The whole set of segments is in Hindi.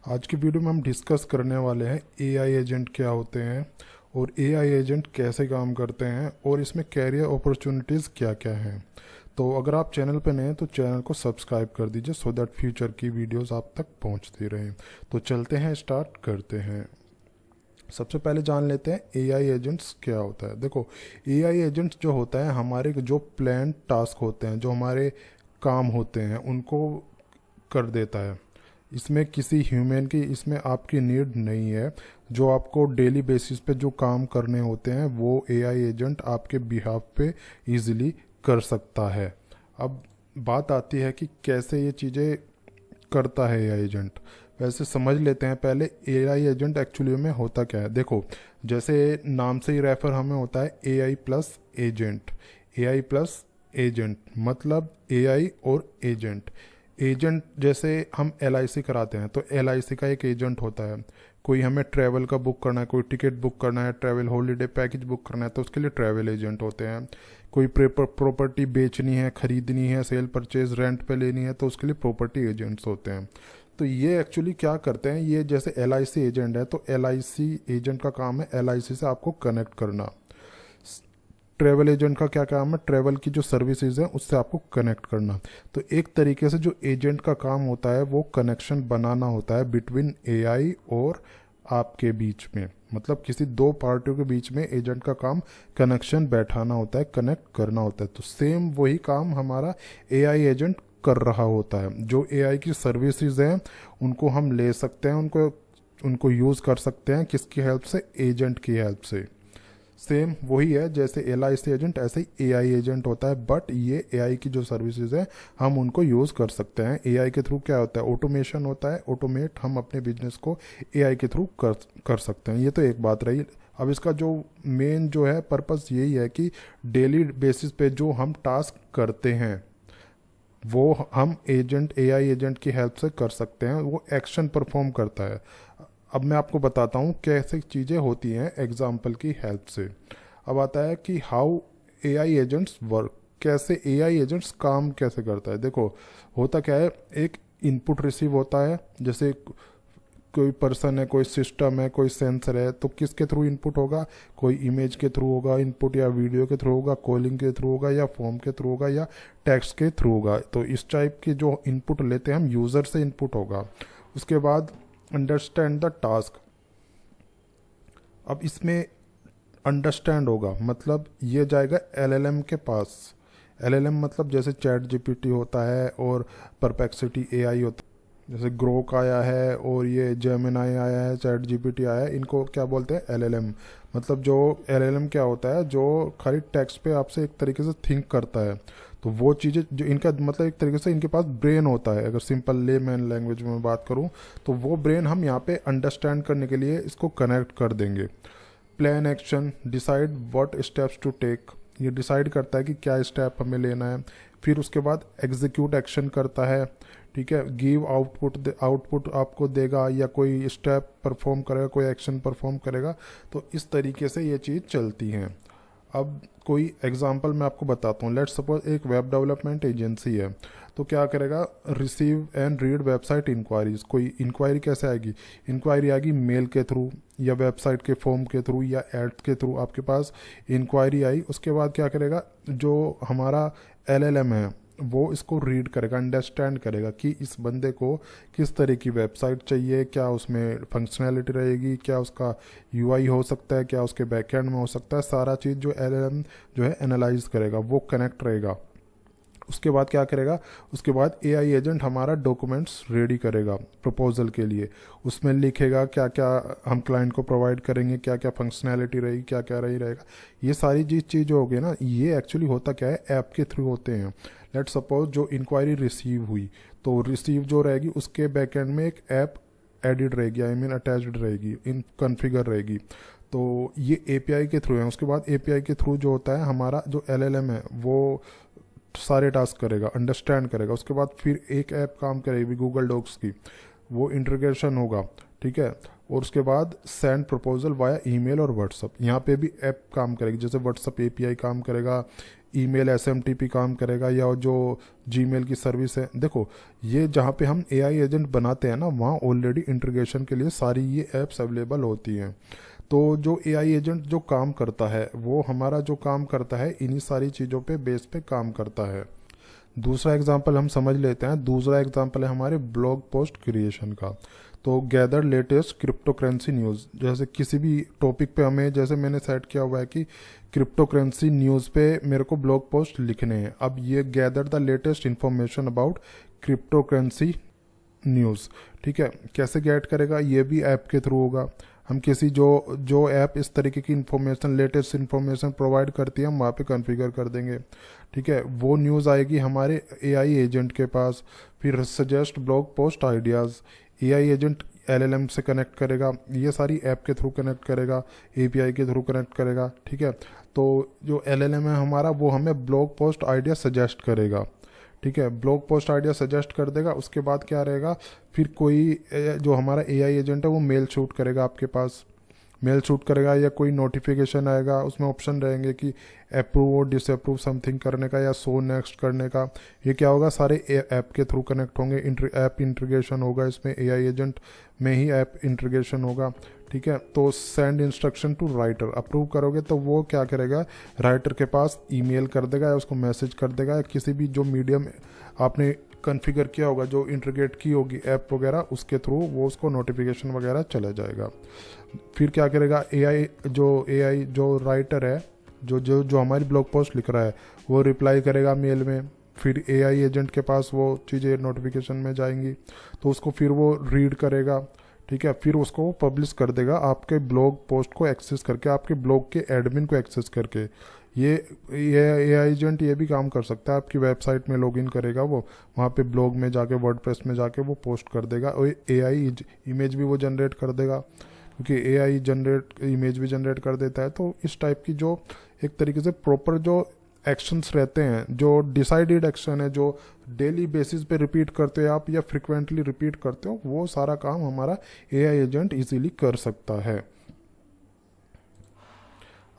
आज की वीडियो में हम डिस्कस करने वाले हैं एआई एजेंट क्या होते हैं और एआई एजेंट कैसे काम करते हैं और इसमें कैरियर अपॉर्चुनिटीज़ क्या क्या हैं। तो अगर आप चैनल पर नए हैं तो चैनल को सब्सक्राइब कर दीजिए सो दैट फ्यूचर की वीडियोस आप तक पहुंचती रहें। तो चलते हैं, स्टार्ट करते हैं। सबसे पहले जान लेते हैं एआई एजेंट्स क्या होता है। देखो, एआई एजेंट्स जो होता है हमारे जो प्लान टास्क होते हैं, जो हमारे काम होते हैं, उनको कर देता है। इसमें किसी ह्यूमन की इसमें आपकी नीड नहीं है। जो आपको डेली बेसिस पे जो काम करने होते हैं वो एआई एजेंट आपके बिहाफ पे इजीली कर सकता है। अब बात आती है कि कैसे ये चीज़ें करता है एआई एजेंट। वैसे समझ लेते हैं पहले एआई एजेंट एक्चुअली में होता क्या है। देखो, जैसे नाम से ही रेफर हमें होता है AI plus agent. AI plus agent मतलब एआई और एजेंट। एजेंट जैसे हम एलआईसी कराते हैं तो एलआईसी का एक एजेंट होता है। कोई हमें ट्रैवल का बुक करना है, कोई टिकट बुक करना है, ट्रैवल हॉलीडे पैकेज बुक करना है तो उसके लिए ट्रैवल एजेंट होते हैं। कोई प्रॉपर्टी बेचनी है, खरीदनी है, सेल परचेज रेंट पे लेनी है तो उसके लिए प्रॉपर्टी एजेंट्स होते हैं। तो ये एक्चुअली क्या करते हैं, ये जैसे एलआईसी एजेंट है तो एलआईसी एजेंट का काम है एलआईसी से आपको कनेक्ट करना। ट्रैवल एजेंट का क्या काम है, ट्रैवल की जो सर्विसेज है उससे आपको कनेक्ट करना। तो एक तरीके से जो एजेंट का काम होता है वो कनेक्शन बनाना होता है बिटवीन एआई और आपके बीच में। मतलब किसी दो पार्टियों के बीच में एजेंट का काम कनेक्शन बैठाना होता है, कनेक्ट करना होता है। तो सेम वही काम हमारा एआई एजेंट कर रहा होता है। जो एआई की सर्विसेज हैं उनको हम ले सकते हैं, उनको उनको यूज़ कर सकते हैं। किसकी हेल्प से, एजेंट की हेल्प से। सेम वही है, जैसे एलआईसी एजेंट ऐसे ही एआई एजेंट होता है, बट ये एआई की जो सर्विसेज है हम उनको यूज़ कर सकते हैं। एआई के थ्रू क्या होता है, ऑटोमेशन होता है। ऑटोमेट हम अपने बिजनेस को एआई के थ्रू कर सकते हैं। ये तो एक बात रही। अब इसका जो मेन जो है पर्पस यही है कि डेली बेसिस पे जो हम टास्क करते हैं वो हम एजेंट एआई एजेंट की हेल्प से कर सकते हैं। वो एक्शन परफॉर्म करता है। अब मैं आपको बताता हूँ कैसे चीज़ें होती हैं एग्जाम्पल की हेल्प से। अब आता है कि हाउ एआई एजेंट्स वर्क, कैसे एआई एजेंट्स काम कैसे करता है। देखो, होता क्या है, एक इनपुट रिसीव होता है। जैसे कोई पर्सन है, कोई सिस्टम है, कोई सेंसर है तो किसके थ्रू इनपुट होगा, कोई इमेज के थ्रू होगा इनपुट, या वीडियो के थ्रू होगा, कॉलिंग के थ्रू होगा, या फॉर्म के थ्रू होगा, या टेक्स्ट के थ्रू होगा। तो इस टाइप की जो इनपुट लेते हैं हम यूज़र से इनपुट होगा। उसके बाद अंडरस्टैंड द टास्क। अब इसमें अंडरस्टैंड होगा मतलब ये जाएगा एलएलएम के पास। एलएलएम मतलब जैसे चैट जीपीटी होता है और परप्लेक्सिटी एआई होता है। जैसे ग्रोक आया है और ये जेमिनाई आया है, चैट जीपीटी आया है, इनको क्या बोलते हैं, एलएलएम। मतलब जो एलएलएम क्या होता है, जो खाली टेक्स्ट पे आपसे एक तरीके से थिंक करता है। तो वो चीज़ें जो इनका मतलब एक तरीके से इनके पास ब्रेन होता है। अगर सिंपल लेमैन लैंग्वेज में बात करूँ तो वो ब्रेन हम यहाँ पे अंडरस्टैंड करने के लिए इसको कनेक्ट कर देंगे। Plan action, decide what steps to take, ये डिसाइड करता है कि क्या स्टेप हमें लेना है। फिर उसके बाद एग्जीक्यूट एक्शन करता है, ठीक है। गिव आउटपुट, आउटपुट आपको देगा या कोई स्टेप परफॉर्म करेगा, कोई एक्शन परफॉर्म करेगा। तो इस तरीके से ये चीज़ चलती हैं। अब कोई एग्जांपल मैं आपको बताता हूँ। लेट्स सपोज एक वेब डेवलपमेंट एजेंसी है तो क्या करेगा, receive and read website inquiries. कोई इंक्वायरी कैसे आएगी, इंक्वायरी आएगी मेल के थ्रू या वेबसाइट के फॉर्म के थ्रू या एड के थ्रू आपके पास इंक्वायरी आई। उसके बाद क्या करेगा, जो हमारा एलएलएम है वो इसको रीड करेगा, अंडरस्टैंड करेगा कि इस बंदे को किस तरह की वेबसाइट चाहिए, क्या उसमें फंक्शनैलिटी रहेगी, क्या उसका यूआई हो सकता है, क्या उसके बैकएंड में हो सकता है। सारा चीज़ जो एलएलएम जो है एनालाइज करेगा, वो कनेक्ट रहेगा। उसके बाद क्या करेगा, उसके बाद एआई एजेंट हमारा डॉक्यूमेंट्स रेडी करेगा प्रपोजल के लिए। उसमें लिखेगा क्या क्या हम क्लाइंट को प्रोवाइड करेंगे, क्या क्या फंक्शनैलिटी रहेगी, क्या क्या रहेगा। ये सारी चीज़ हो गई ना। ये एक्चुअली होता क्या है, ऐप के थ्रू होते हैं। लेट सपोज जो इंक्वायरी रिसीव हुई तो रिसीव जो रहेगी उसके बैकएंड में एक ऐप एडिड रहेगी, आई मीन अटैच्ड रहेगी, इन कॉन्फ़िगर रहेगी। तो ये एपीआई के थ्रू है। उसके बाद एपीआई के थ्रू जो होता है हमारा जो एलएलएम है वो सारे टास्क करेगा, अंडरस्टैंड करेगा। उसके बाद फिर एक ऐप काम करेगी गूगल डॉक्स की, वो इंटीग्रेशन होगा, ठीक है। और उसके बाद सेंड प्रपोजल वाया ईमेल और व्हाट्सअप, यहाँ पे भी ऐप काम करेगी। जैसे व्हाट्सअप एपीआई काम करेगा, ईमेल एसएमटीपी काम करेगा, या जो जीमेल की सर्विस है। देखो ये जहाँ पे हम एआई एजेंट बनाते हैं ना, वहाँ ऑलरेडी इंटीग्रेशन के लिए सारी ये ऐप्स अवेलेबल होती हैं। तो जो एआई एजेंट जो काम करता है, वो हमारा जो काम करता है इन्हीं सारी चीज़ों पे बेस पे काम करता है। दूसरा एग्जांपल हम समझ लेते हैं। दूसरा एग्जांपल है हमारे ब्लॉग पोस्ट क्रिएशन का। तो gather latest crypto currency news, जैसे किसी भी टॉपिक पे हमें, जैसे मैंने सेट किया हुआ है कि क्रिप्टो करेंसी न्यूज़ पे मेरे को ब्लॉग पोस्ट लिखने हैं। अब ये gather the latest information about crypto currency news, ठीक है, कैसे गेट करेगा, ये भी ऐप के थ्रू होगा। हम किसी जो ऐप इस तरीके की इंफॉर्मेशन, लेटेस्ट इंफॉर्मेशन प्रोवाइड करती है, हम वहाँ पे कॉन्फ़िगर कर देंगे, ठीक है। वो न्यूज़ आएगी हमारे एआई एजेंट के पास। फिर suggest blog post ideas, AI agent LLM से कनेक्ट करेगा, ये सारी ऐप के थ्रू कनेक्ट करेगा, एपीआई के थ्रू कनेक्ट करेगा, ठीक है। तो जो एलएलएम है हमारा, वो हमें ब्लॉग पोस्ट आइडिया सजेस्ट करेगा, ठीक है, ब्लॉग पोस्ट आइडिया सजेस्ट कर देगा। उसके बाद क्या रहेगा, फिर कोई जो हमारा एआई एजेंट है वो मेल शूट करेगा आपके पास, मेल शूट करेगा, या कोई नोटिफिकेशन आएगा, उसमें ऑप्शन रहेंगे कि अप्रूव और डिसअप्रूव समथिंग करने का, या शो नेक्स्ट करने का। ये क्या होगा, सारे ऐप के थ्रू कनेक्ट होंगे, ऐप इंटीग्रेशन होगा इसमें, एआई एजेंट में ही ऐप इंटीग्रेशन होगा, ठीक है। तो send instruction to writer, approve करोगे तो वो क्या करेगा, राइटर के पास ईमेल कर देगा, या उसको मैसेज कर देगा, या किसी भी जो मीडियम आपने कॉन्फ़िगर किया होगा, जो इंटीग्रेट की होगी ऐप वगैरह, उसके थ्रू वो उसको नोटिफिकेशन वगैरह चला जाएगा। फिर क्या करेगा, एआई जो राइटर है, जो हमारी ब्लॉग पोस्ट लिख रहा है, वो रिप्लाई करेगा मेल में। फिर एआई एजेंट के पास वो चीज़ें नोटिफिकेशन में जाएंगी, तो उसको फिर वो रीड करेगा, ठीक है। फिर उसको वो पब्लिश कर देगा आपके ब्लॉग पोस्ट को एक्सेस करके, आपके ब्लॉग के एडमिन को एक्सेस करके। ये एआई एजेंट ये भी काम कर सकता है, आपकी वेबसाइट में लॉगिन करेगा वो, वहाँ पे ब्लॉग में जाके, वर्डप्रेस में जाके वो पोस्ट कर देगा, और एआई इमेज भी वो जनरेट कर देगा, क्योंकि एआई जनरेट इमेज भी जनरेट कर देता है। तो इस टाइप की जो एक तरीके से प्रॉपर जो एक्शंस रहते हैं, जो डिसाइडेड एक्शन है, जो डेली बेसिस पे रिपीट करते हो आप, या फ्रिक्वेंटली रिपीट करते हो, वो सारा काम हमारा एआई एजेंट इजीली कर सकता है।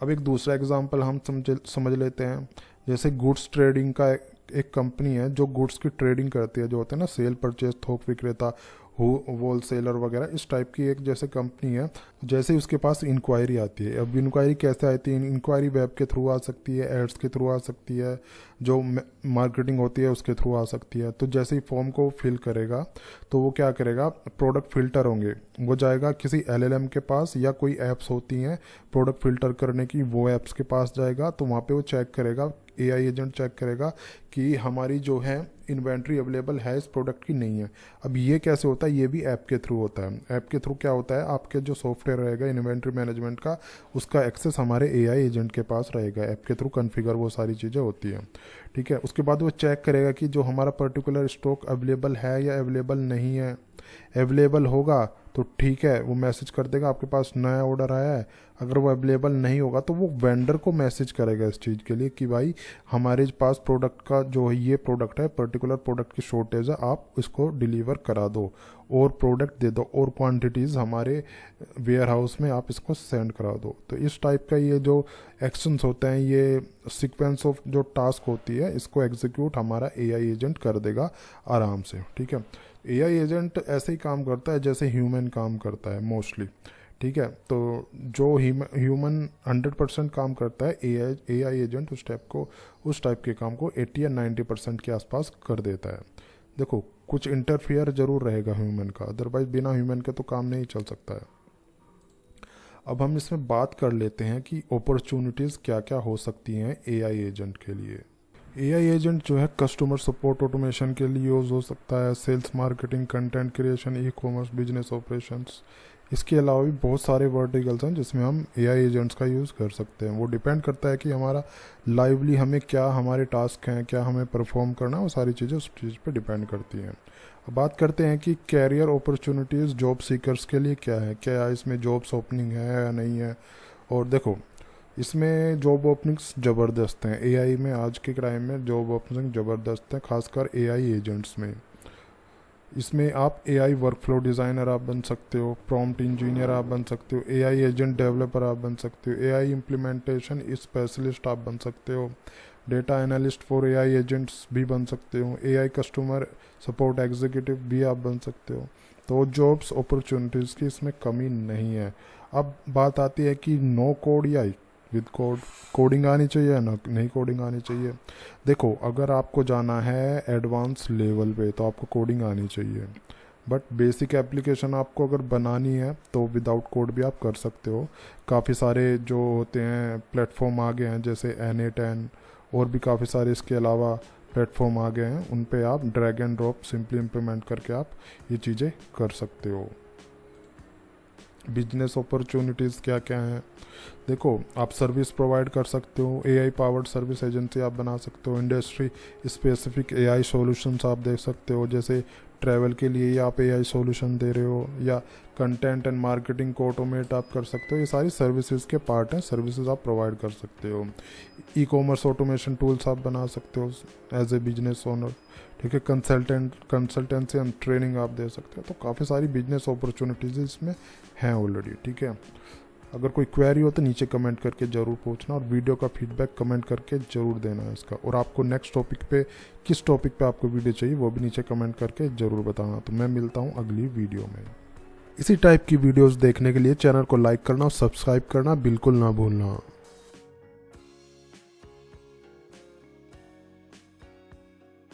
अब एक दूसरा एग्जांपल हम समझ लेते हैं। जैसे गुड्स ट्रेडिंग का एक कंपनी है जो गुड्स की ट्रेडिंग करती है, जो होते हैं ना सेल परचेज, थोक विक्रेता, होलसेलर वगैरह, इस टाइप की एक जैसे कंपनी है। जैसे उसके पास इंक्वायरी आती है, अब इंक्वायरी कैसे आती है, इंक्वायरी वेब के थ्रू आ सकती है, एड्स के थ्रू आ सकती है, जो मार्केटिंग होती है उसके थ्रू आ सकती है। तो जैसे ही फॉर्म को फिल करेगा, तो वो क्या करेगा, प्रोडक्ट फिल्टर होंगे, वो जाएगा किसी एलएलएम के पास, या कोई ऐप्स होती हैं प्रोडक्ट फिल्टर करने की, वो ऐप्स के पास जाएगा। तो वहाँ पे वो चेक करेगा, एआई एजेंट चेक करेगा कि हमारी जो है इन्वेंट्री अवेलेबल है इस प्रोडक्ट की, नहीं है। अब ये कैसे होता है, ये भी ऐप के थ्रू होता है। ऐप के थ्रू क्या होता है, आपके जो सॉफ्टवेयर रहेगा इन्वेंट्री मैनेजमेंट का, उसका एक्सेस हमारे एआई एजेंट के पास रहेगा, ऐप के थ्रू कॉन्फ़िगर वो सारी चीज़ें होती हैं, ठीक है। उसके बाद वो चेक करेगा कि जो हमारा पर्टिकुलर स्टॉक अवेलेबल है या अवेलेबल नहीं है। अवेलेबल होगा तो ठीक है, वो मैसेज कर देगा आपके पास नया ऑर्डर आया है। अगर वो अवेलेबल नहीं होगा तो वो वेंडर को मैसेज करेगा इस चीज़ के लिए कि भाई हमारे पास प्रोडक्ट का जो है, ये प्रोडक्ट है, पर्टिकुलर प्रोडक्ट की शॉर्टेज है, आप इसको डिलीवर करा दो, और प्रोडक्ट दे दो, और क्वांटिटीज़ हमारे वेयर हाउस में आप इसको सेंड करा दो। तो इस टाइप का ये जो एक्शंस होते हैं, ये सीक्वेंस ऑफ जो टास्क होती है, इसको एग्जीक्यूट हमारा एआई एजेंट कर देगा आराम से, ठीक है। एआई एजेंट ऐसे ही काम करता है जैसे ह्यूमन काम करता है मोस्टली, ठीक है। तो जो ह्यूमन 100% काम करता है, एआई एजेंट उस टाइप के काम को 80 या 90% के आसपास कर देता है। देखो कुछ इंटरफियर जरूर रहेगा ह्यूमन का, अदरवाइज बिना ह्यूमन के तो काम नहीं चल सकता है। अब हम इसमें बात कर लेते हैं कि अपॉर्चुनिटीज़ क्या क्या हो सकती हैं एआई एजेंट के लिए। एआई एजेंट जो है कस्टमर सपोर्ट ऑटोमेशन के लिए यूज़ हो सकता है, sales marketing, content creation, ecommerce, business operations. इसके अलावा भी बहुत सारे वर्टिकल्स हैं जिसमें हम एआई एजेंट्स का यूज़ कर सकते हैं। वो डिपेंड करता है कि हमारा लाइवली हमें क्या हमारे टास्क हैं, क्या हमें परफॉर्म करना है, वो सारी चीज़ें उस चीज़ पे डिपेंड करती हैं। अब बात करते हैं कि कैरियर अपॉर्चुनिटीज़ जॉब सीकर्स के लिए क्या है, क्या इसमें जॉब्स ओपनिंग है या नहीं है। और देखो इसमें जॉब ओपनिंग्स ज़बरदस्त हैं, एआई में आज के टाइम में जॉब ओपनिंग ज़बरदस्त है, खासकर एआई एजेंट्स में। इसमें आप एआई वर्कफ्लो डिज़ाइनर आप बन सकते हो, प्रॉम्प्ट इंजीनियर आप बन सकते हो, एआई एजेंट डेवलपर आप बन सकते हो, एआई इम्प्लीमेंटेशन स्पेशलिस्ट आप बन सकते हो, data analyst for AI agents भी बन सकते हो, एआई कस्टमर सपोर्ट एग्जीक्यूटिव भी आप बन सकते हो। तो जॉब्स अपॉर्चुनिटीज़ की इसमें कमी नहीं है। अब बात आती है कि नो कोड या विद कोड, कोडिंग आनी चाहिए ना नहीं कोडिंग आनी चाहिए। देखो, अगर आपको जाना है एडवांस लेवल पे तो आपको कोडिंग आनी चाहिए, बट बेसिक एप्लीकेशन आपको अगर बनानी है तो विदाउट कोड भी आप कर सकते हो। काफ़ी सारे जो होते हैं प्लेटफॉर्म आ गए हैं, जैसे N8N और भी काफ़ी सारे इसके अलावा प्लेटफॉर्म आ गए हैं, उन पे आप drag and drop simply implement करके आप ये चीज़ें कर सकते हो। बिजनेस अपॉर्चुनिटीज़ क्या क्या हैं? देखो, आप सर्विस प्रोवाइड कर सकते हो, एआई पावर्ड सर्विस एजेंसी आप बना सकते हो, इंडस्ट्री स्पेसिफिक एआई सॉल्यूशंस आप दे सकते हो, जैसे ट्रैवल के लिए आप एआई सॉल्यूशन दे रहे हो, या कंटेंट एंड मार्केटिंग को ऑटोमेट आप कर सकते हो। ये सारी सर्विसेज के पार्ट हैं, सर्विसेज आप प्रोवाइड कर सकते हो। ई कॉमर्स ऑटोमेशन टूल्स आप बना सकते हो एज ए बिजनेस ओनर, ठीक है। कंसल्टेंसी एंड ट्रेनिंग आप दे सकते हो। तो काफ़ी सारी बिजनेस अपॉर्चुनिटीज़ इसमें हैं ऑलरेडी, ठीक है। अगर कोई क्वेरी हो तो नीचे कमेंट करके ज़रूर पूछना, और वीडियो का फीडबैक कमेंट करके ज़रूर देना है इसका। और आपको नेक्स्ट टॉपिक पे, किस टॉपिक पे आपको वीडियो चाहिए वो भी नीचे कमेंट करके ज़रूर बताना। तो मैं मिलता हूँ अगली वीडियो में। इसी टाइप की वीडियोस देखने के लिए चैनल को लाइक करना और सब्सक्राइब करना बिल्कुल ना भूलना।